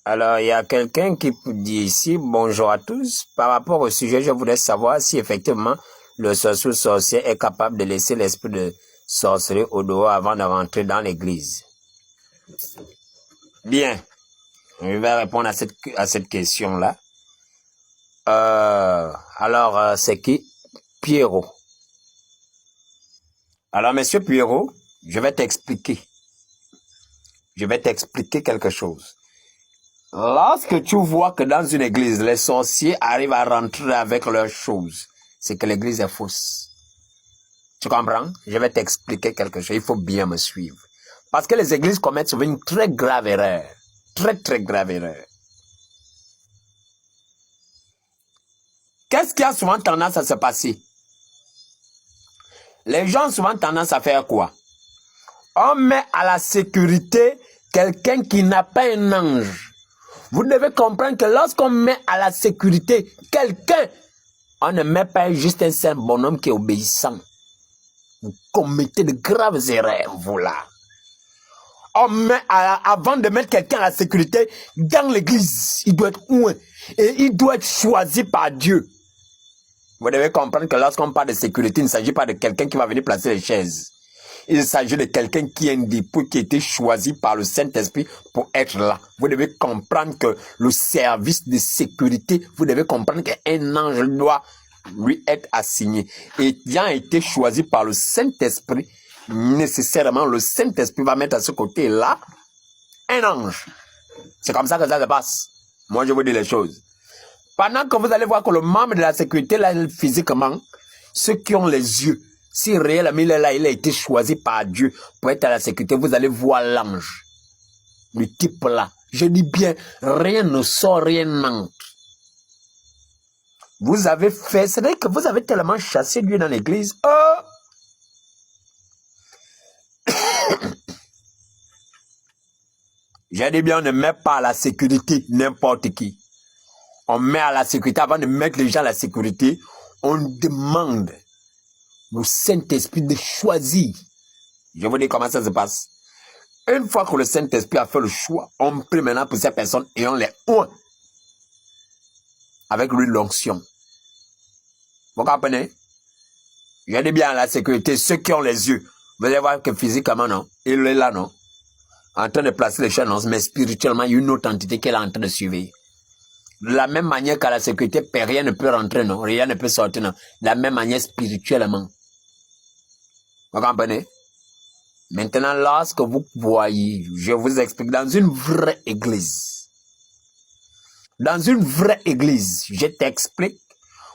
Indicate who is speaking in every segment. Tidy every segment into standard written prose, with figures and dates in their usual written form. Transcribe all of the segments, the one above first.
Speaker 1: Alors, il y a quelqu'un qui dit ici, bonjour à tous. Par rapport au sujet, je voulais savoir si effectivement le sorcier ou sorcier est capable de laisser l'esprit de sorcellerie au dehors avant de rentrer dans l'église. Bien, je vais répondre à cette question-là. Alors, c'est qui? Pierrot. Alors, monsieur Pierrot, je vais t'expliquer. Je vais t'expliquer quelque chose. Lorsque tu vois que dans une église, les sorciers arrivent à rentrer avec leurs choses, c'est que l'église est fausse. Tu comprends? Je vais t'expliquer quelque chose. Il faut bien me suivre. Parce que les églises commettent souvent une très grave erreur. Très, très grave erreur. Qu'est-ce qui a souvent tendance à se passer? Les gens ont souvent tendance à faire quoi? On met à la sécurité quelqu'un qui n'a pas un ange. Vous devez comprendre que lorsqu'on met à la sécurité quelqu'un, on ne met pas juste un simple bonhomme qui est obéissant. Vous commettez de graves erreurs, vous là. On met avant de mettre quelqu'un à la sécurité dans l'église, il doit être ouin et il doit être choisi par Dieu. Vous devez comprendre que lorsqu'on parle de sécurité, il ne s'agit pas de quelqu'un qui va venir placer les chaises. Il s'agit de quelqu'un qui est un dépôt qui a été choisi par le Saint-Esprit pour être là. Vous devez comprendre que le service de sécurité, vous devez comprendre qu'un ange doit lui être assigné. Et ayant été choisi par le Saint-Esprit, nécessairement le Saint-Esprit va mettre à ce côté-là un ange. C'est comme ça que ça se passe. Moi, je vous dis les choses. Pendant que vous allez voir que le membre de la sécurité, là, physiquement, ceux qui ont les yeux, si réellement il est là, il a été choisi par Dieu pour être à la sécurité, vous allez voir l'ange. Le type là. Je dis bien, rien ne sort, rien n'entre. Vous avez fait, c'est vrai que vous avez tellement chassé Dieu dans l'église. J'ai dit bien, on ne met pas à la sécurité n'importe qui. On met à la sécurité, avant de mettre les gens à la sécurité, on demande au Saint-Esprit de choisir. Je vous dis comment ça se passe. Une fois que le Saint-Esprit a fait le choix, on prie maintenant pour ces personnes et on les oint avec lui l'onction. Vous comprenez? Je dis bien à la sécurité, ceux qui ont les yeux, vous allez voir que physiquement, non, il est là, non, en train de placer les chaînes, mais spirituellement, il y a une autre entité qu'elle est en train de suivre. De la même manière qu'à la sécurité, rien ne peut rentrer, non, rien ne peut sortir, non. De la même manière spirituellement. Vous comprenez? Maintenant, lorsque vous voyez, je vous explique, dans une vraie église, je t'explique.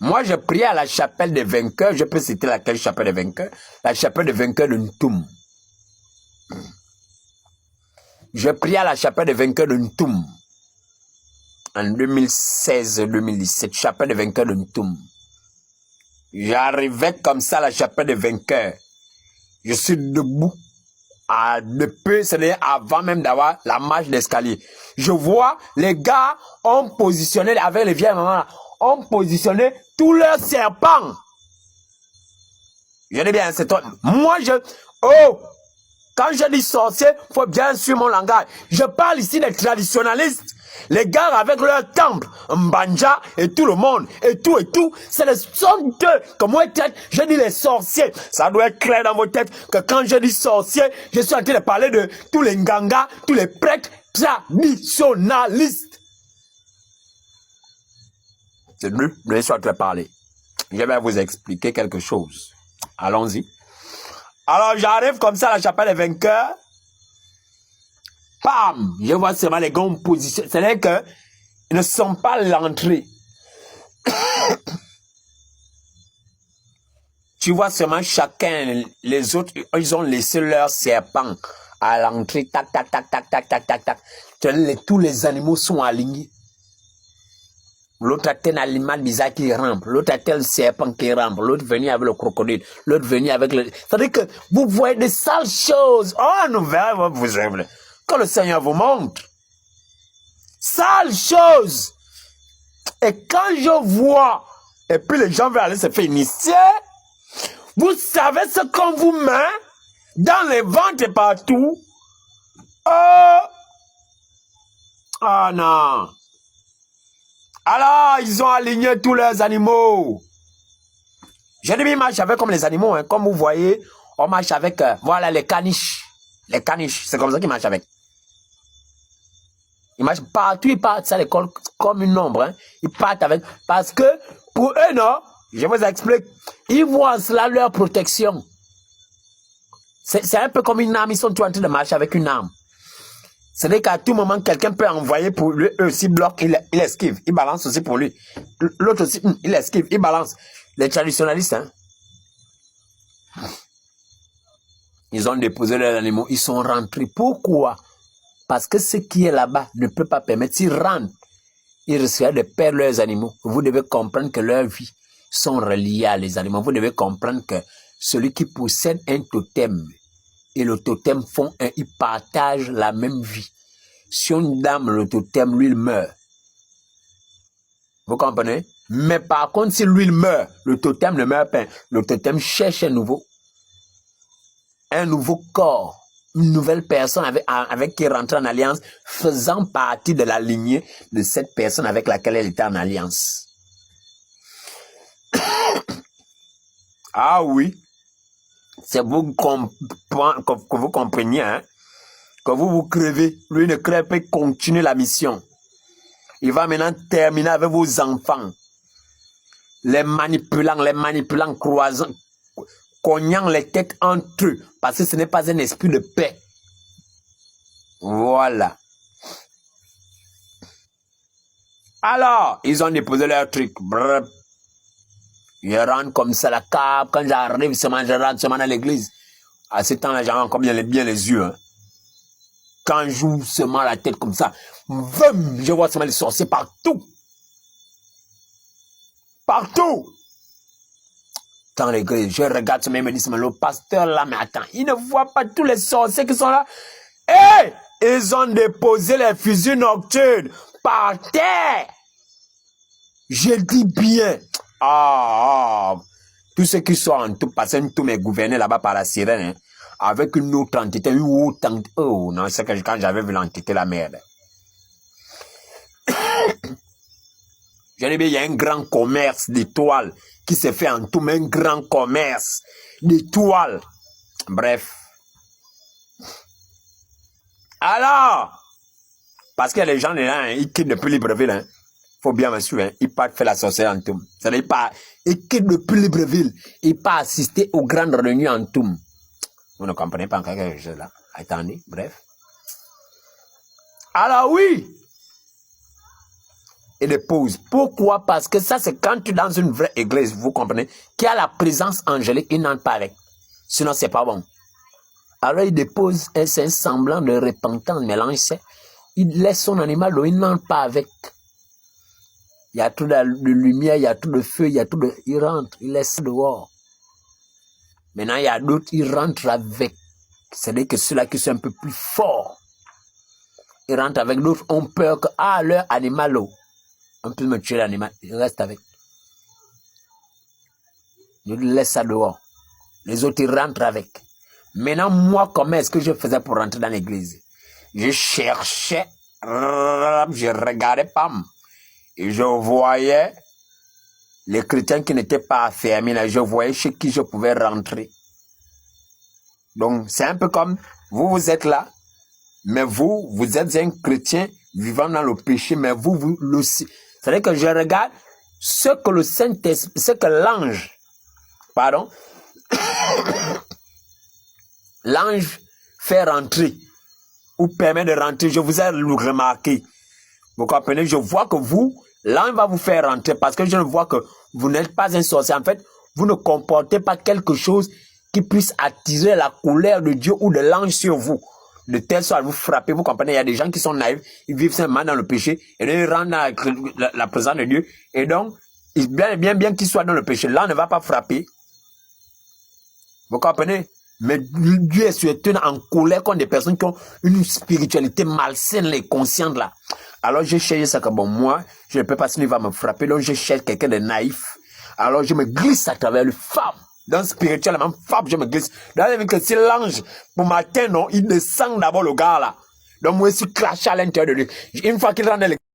Speaker 1: Moi, je priais à la chapelle des vainqueurs, je peux citer laquelle chapelle des vainqueurs? La chapelle des vainqueurs de Ntoum. Je priais à la chapelle des vainqueurs de Ntoum. En 2016-2017, chapelle des vainqueurs de Ntoum. J'arrivais comme ça à la chapelle des vainqueurs. Je suis debout. Depuis, c'est-à-dire avant même d'avoir la marche d'escalier. Je vois les gars ont positionné, avec les vieilles mamans, ont positionné tous leurs serpents. Je dis bien, c'est toi. Moi, quand je dis sorcier, faut bien suivre mon langage. Je parle ici des traditionnalistes. Les gars avec leur temple, Mbanja et tout le monde, et tout, c'est les sont d'eux que moi, je dis les sorciers. Ça doit être clair dans vos têtes que quand je dis sorcier, je suis en train de parler de tous les ngangas, tous les prêtres traditionnalistes. C'est lui, je suis en train de parler. Je vais vous expliquer quelque chose. Allons-y. Alors, j'arrive comme ça à la chapelle des vainqueurs. Bam! Je vois seulement les gars en position. C'est-à-dire qu'ils ne sont pas l'entrée. Tu vois seulement chacun, les autres, ils ont laissé leur serpent à l'entrée. Tac, tac, tac, tac, tac, tac, tac, tac. Tous les animaux sont alignés. L'autre a tel animal bizarre qui rampe. L'autre a tel serpent qui rampe. L'autre venu avec le crocodile. L'autre venu avec le... C'est-à-dire que vous voyez des sales choses. Oh, nous verrons vous aimer. Que le Seigneur vous montre. Sales choses. Et quand je vois, et puis les gens veulent aller se faire initier, vous savez ce qu'on vous met dans les ventres et partout. Ah non. Alors, ils ont aligné tous leurs animaux. Je dis, ils marchent avec comme les animaux. Hein. Comme vous voyez, on marche avec, voilà, les caniches. Les caniches, c'est comme ça qu'ils marchent avec. Ils marchent partout, ils partent à l'école comme une ombre. Hein. Ils partent avec, parce que pour eux, non, je vous explique, ils voient en cela leur protection. C'est un peu comme une arme, ils sont tous en train de marcher avec une arme. C'est-à-dire qu'à tout moment, quelqu'un peut envoyer pour lui, eux aussi bloquent, il esquive, il balance aussi pour lui. L'autre aussi, il esquive, il balance. Les traditionnalistes, hein. Ils ont déposé leurs animaux, ils sont rentrés. Pourquoi? Parce que ce qui est là-bas ne peut pas permettre. S'ils rentrent, ils risqueraient de perdre leurs animaux. Vous devez comprendre que leurs vies sont reliées à les animaux. Vous devez comprendre que celui qui possède un totem et le totem font ils partagent la même vie. Si on dame le totem, lui, il meurt. Vous comprenez? Mais par contre, si lui, il meurt, le totem ne meurt pas. Le totem cherche un nouveau corps, une nouvelle personne avec qui il rentre en alliance, faisant partie de la lignée de cette personne avec laquelle elle était en alliance. Ah oui, c'est vous que vous compreniez, hein, que vous crevez. Lui ne crève pas, continue la mission. Il va maintenant terminer avec vos enfants. Les manipulant, croisant, cognant les têtes entre eux, parce que ce n'est pas un esprit de paix. Voilà. Alors, ils ont déposé leur truc. Brrr. Ils rentrent comme ça la cape. Quand j'arrive, je rentre seulement dans l'église. À ce temps-là, j'en comme bien les yeux. Hein. Quand j'ouvre seulement la tête comme ça, je vois seulement les sorciers partout. Partout. Dans l'église, je regarde seulement et me dis, le pasteur là, mais attends, il ne voit pas tous les sorciers qui sont là. Hey! Ils ont déposé les fusils nocturnes par terre. Je dis bien. Tous ceux qui sont en tout, parce que tous mes gouvernés là-bas par la sirène, hein, avec une autre entité, oh non, c'est que quand j'avais vu l'entité, la merde. Je dis bien, il y a un grand commerce d'étoiles qui s'est fait en tout, mais un grand commerce d'étoiles. Bref. Alors, parce que les gens là, hein, ils quittent depuis Libreville, hein. Faut bien me suivre, hein. Ils partent faire la sorcière en Toum. C'est-à-dire, ils quittent depuis Libreville. Ils partent assister aux grandes réunions en Toum. Vous ne comprenez pas encore quelque chose là. Attendez, bref. Alors oui. Et les pauses. Pourquoi? Parce que ça, c'est quand tu es dans une vraie église, vous comprenez, qu'il y a la présence angélique, il n'entre pas avec. Sinon, c'est pas bon. Alors, il dépose un semblant de repentance, mélange, il laisse son animal, il n'entre pas avec. Il y a tout de lumière, il y a tout de feu, il y a tout de... Il rentre, il laisse dehors. Maintenant, il y a d'autres, ils rentrent avec. C'est-à-dire que ceux-là qui sont un peu plus forts, ils rentrent avec d'autres, ont peur que, leur animal, on peut me tuer l'animal, il reste avec. Je laisse ça dehors. Les autres, ils rentrent avec. Maintenant, moi, comment est-ce que je faisais pour rentrer dans l'église? Je cherchais, je regardais pas. Et je voyais les chrétiens qui n'étaient pas affermis, là, je voyais chez qui je pouvais rentrer. Donc, c'est un peu comme, vous êtes là, mais vous êtes un chrétien vivant dans le péché, mais vous le... C'est-à-dire que je regarde ce que le Saint-Esprit, ce que l'ange, l'ange fait rentrer, ou permet de rentrer, je vous ai remarqué. Vous comprenez? Je vois que l'ange va vous faire rentrer parce que je vois que vous n'êtes pas un sorcier. En fait, vous ne comportez pas quelque chose qui puisse attirer la colère de Dieu ou de l'ange sur vous. De telle sorte à vous frapper. Vous comprenez? Il y a des gens qui sont naïfs, ils vivent simplement dans le péché et ils rentrent dans la présence de Dieu. Et donc, bien qu'ils soient dans le péché, l'ange ne va pas frapper. Vous comprenez? Mais Dieu est surtout en colère contre des personnes qui ont une spiritualité malsaine et consciente là. Alors je cherche ça que bon, moi, je ne peux pas, sinon il va me frapper. Donc je cherche quelqu'un de naïf. Alors je me glisse à travers le femme. Donc spirituellement, femme, je me glisse. Dans la vie que si l'ange, pour matin, non, il descend d'abord le gars là. Donc moi aussi craché à l'intérieur de lui. Une fois qu'il rentre dans l'église,